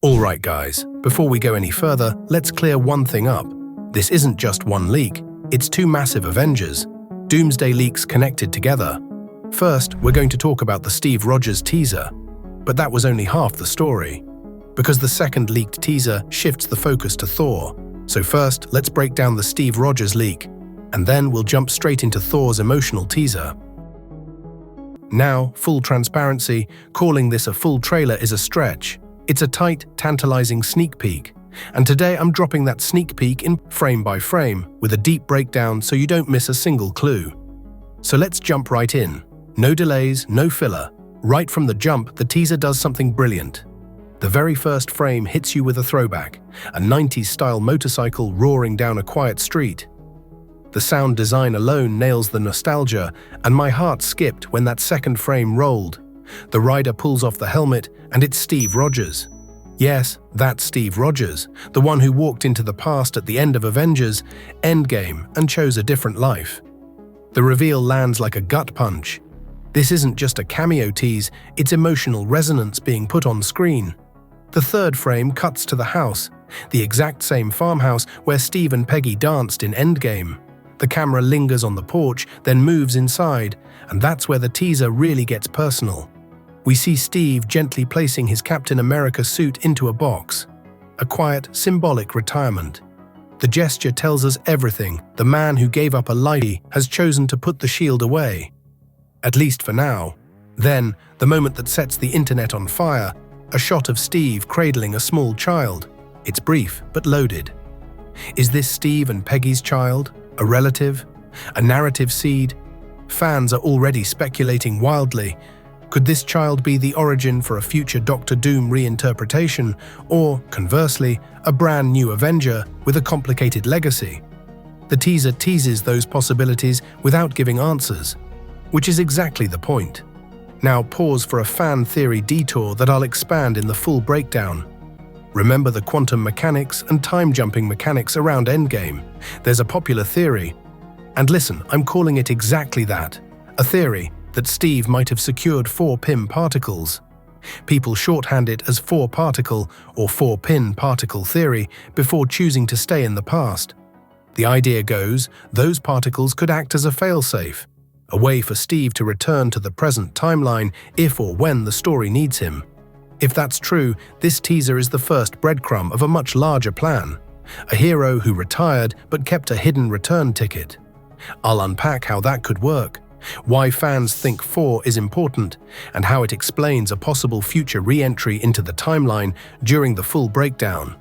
Alright guys, before we go any further, let's clear one thing up. This isn't just one leak, it's two massive Avengers Doomsday leaks connected together. First, we're going to talk about the Steve Rogers teaser. But that was only half the story, because the second leaked teaser shifts the focus to Thor. So first, let's break down the Steve Rogers leak, and then we'll jump straight into Thor's emotional teaser. Now, full transparency, calling this a full trailer is a stretch. It's a tight, tantalizing sneak peek. And today I'm dropping that sneak peek in frame by frame, with a deep breakdown so you don't miss a single clue. So let's jump right in. No delays, no filler. Right from the jump, the teaser does something brilliant. The very first frame hits you with a throwback, a 90s-style motorcycle roaring down a quiet street. The sound design alone nails the nostalgia, and my heart skipped when that second frame rolled. The rider pulls off the helmet, and it's Steve Rogers. Yes, that's Steve Rogers, the one who walked into the past at the end of Avengers Endgame and chose a different life. The reveal lands like a gut punch. This isn't just a cameo tease, it's emotional resonance being put on screen. The third frame cuts to the house, the exact same farmhouse where Steve and Peggy danced in Endgame. The camera lingers on the porch, then moves inside, and that's where the teaser really gets personal. We see Steve gently placing his Captain America suit into a box. A quiet, symbolic retirement. The gesture tells us everything. The man who gave up a life has chosen to put the shield away. At least for now. Then, the moment that sets the internet on fire, a shot of Steve cradling a small child. It's brief, but loaded. Is this Steve and Peggy's child? A relative? A narrative seed? Fans are already speculating wildly. Could this child be the origin for a future Doctor Doom reinterpretation, or, conversely, a brand new Avenger with a complicated legacy? The teaser teases those possibilities without giving answers, which is exactly the point. Now pause for a fan theory detour that I'll expand in the full breakdown. Remember the quantum mechanics and time-jumping mechanics around Endgame? There's a popular theory. And listen, I'm calling it exactly that. A theory that Steve might have secured 4-pin particles. People shorthand it as 4-particle or 4-pin particle theory before choosing to stay in the past. The idea goes, those particles could act as a failsafe, a way for Steve to return to the present timeline if or when the story needs him. If that's true, this teaser is the first breadcrumb of a much larger plan. A hero who retired but kept a hidden return ticket. I'll unpack how that could work, why fans think 4 is important, and how it explains a possible future re-entry into the timeline during the full breakdown.